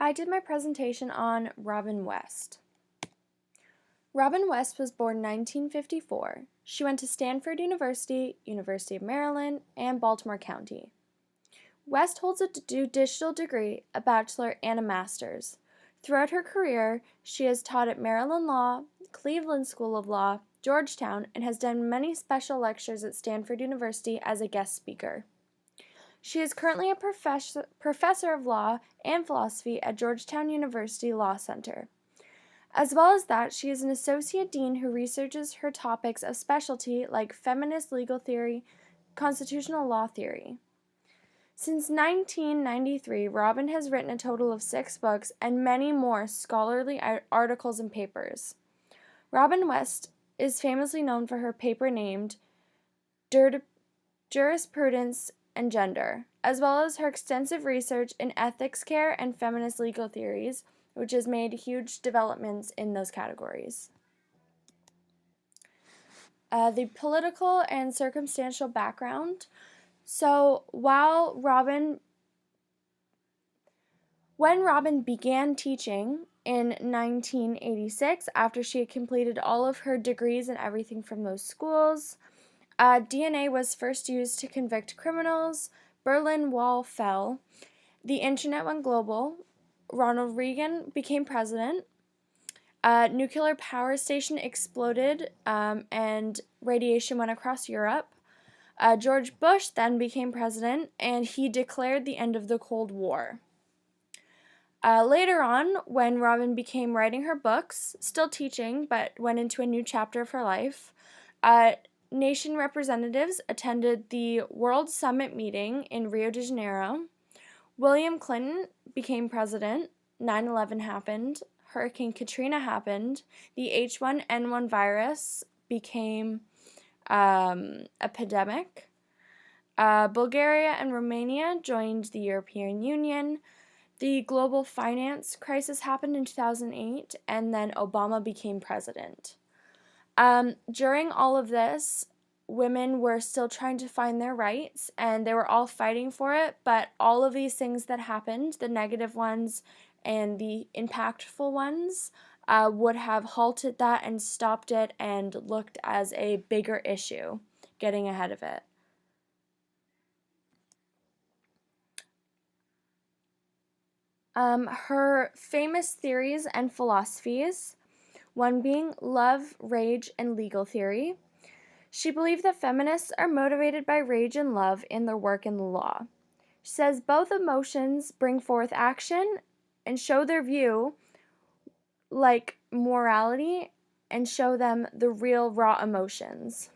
I did my presentation on Robin West. Robin West was born 1954. She went to Stanford University, University of Maryland, and Baltimore County. West holds a judicial degree, a bachelor, and a master's. Throughout her career, she has taught at Maryland Law, Cleveland School of Law, Georgetown, and has done many special lectures at Stanford University as a guest speaker. She is currently a professor of law and philosophy at Georgetown University Law Center. As well as that, she is an associate dean who researches her topics of specialty like feminist legal theory, constitutional law theory. Since 1993, Robin has written a total of 6 books and many more scholarly articles and papers. Robin West is famously known for her paper named Jurisprudence and Gender, as well as her extensive research in ethics care and feminist legal theories, which has made huge developments in those categories. The political and circumstantial background. So when Robin began teaching in 1986, after she had completed all of her degrees and everything from those schools, DNA was first used to convict criminals, Berlin Wall fell, the internet went global, Ronald Reagan became president, a nuclear power station exploded, and radiation went across Europe. George Bush then became president, and he declared the end of the Cold War. Later on, when Robin began writing her books, still teaching, but went into a new chapter of her life, nation representatives attended the World Summit meeting in Rio de Janeiro. William Clinton became president. 9/11 happened. Hurricane Katrina happened. The H1N1 virus became epidemic. Bulgaria and Romania joined the European Union. The global finance crisis happened in 2008, and then Obama became president. During all of this, women were still trying to find their rights, and they were all fighting for it, but all of these things that happened, the negative ones and the impactful ones, would have halted that and stopped it and looked as a bigger issue, getting ahead of it. Her famous theories and philosophies, one being love, rage, and legal theory. She believed that feminists are motivated by rage and love in their work in the law. She says both emotions bring forth action and show their view, like morality, and show them the real raw emotions.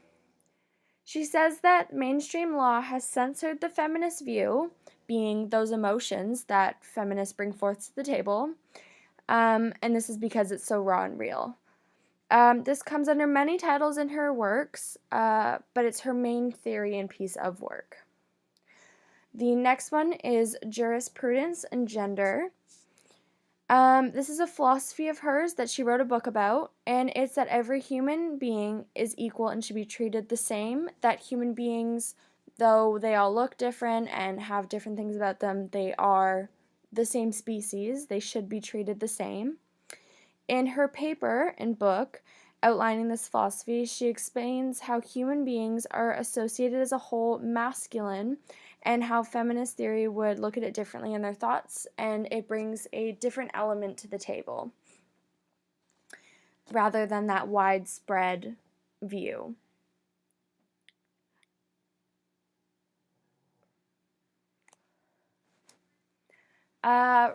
She says that mainstream law has censored the feminist view, being those emotions that feminists bring forth to the table, and this is because it's so raw and real. This comes under many titles in her works, but it's her main theory and piece of work. The next one is Jurisprudence and Gender. This is a philosophy of hers that she wrote a book about, and it's that every human being is equal and should be treated the same, that human beings, though they all look different and have different things about them, they are the same species. They should be treated the same. In her paper and book outlining this philosophy, she explains how human beings are associated as a whole masculine and how feminist theory would look at it differently in their thoughts, and it brings a different element to the table rather than that widespread view.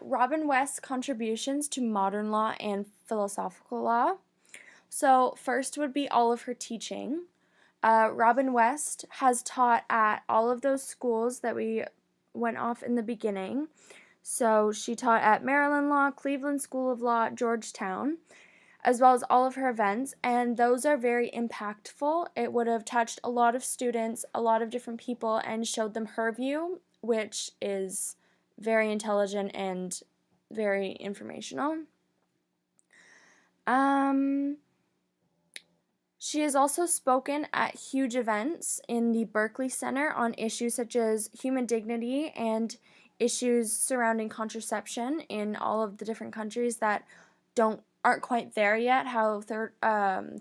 Robin West's contributions to modern law and philosophical law. So first would be all of her teaching. Robin West has taught at all of those schools that we went off in the beginning. So she taught at Maryland Law, Cleveland School of Law, Georgetown, as well as all of her events, and those are very impactful. It would have touched a lot of students, a lot of different people, and showed them her view, which is very intelligent and very informational. She has also spoken at huge events in the Berkeley Center on issues such as human dignity and issues surrounding contraception in all of the different countries that aren't quite there yet, how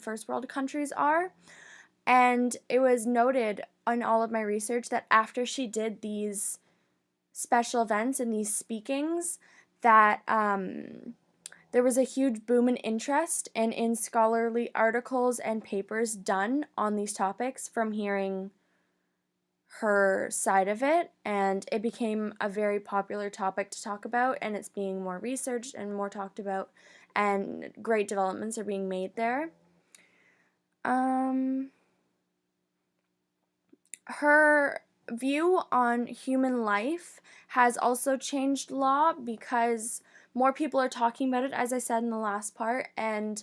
first world countries are. And it was noted on all of my research that after she did these special events and these speakings, that there was a huge boom in interest and in scholarly articles and papers done on these topics from hearing her side of it, and it became a very popular topic to talk about, and it's being more researched and more talked about, and great developments are being made there. Her view on human life has also changed law because more people are talking about it, as I said in the last part, and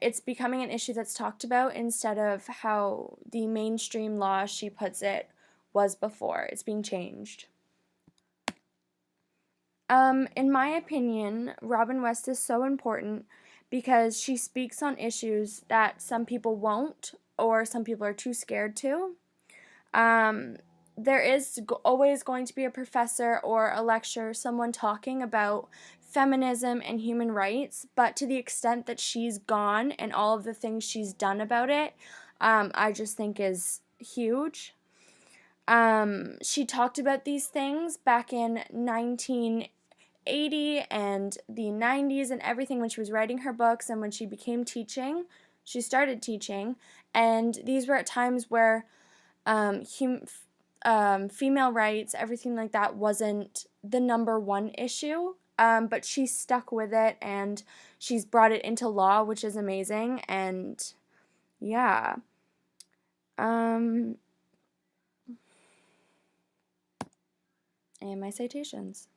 it's becoming an issue that's talked about instead of how the mainstream law, she puts it, was before. It's being changed. In my opinion, Robin West is so important because she speaks on issues that some people won't or some people are too scared to. There is always going to be a professor or a lecturer, someone talking about feminism and human rights, but to the extent that she's gone and all of the things she's done about it, I just think is huge. She talked about these things back in 1980 and the 90s and everything when she was writing her books and when she started teaching, and these were at times where female rights, everything like that wasn't the number one issue, but she stuck with it and she's brought it into law, which is amazing, and yeah. And my citations.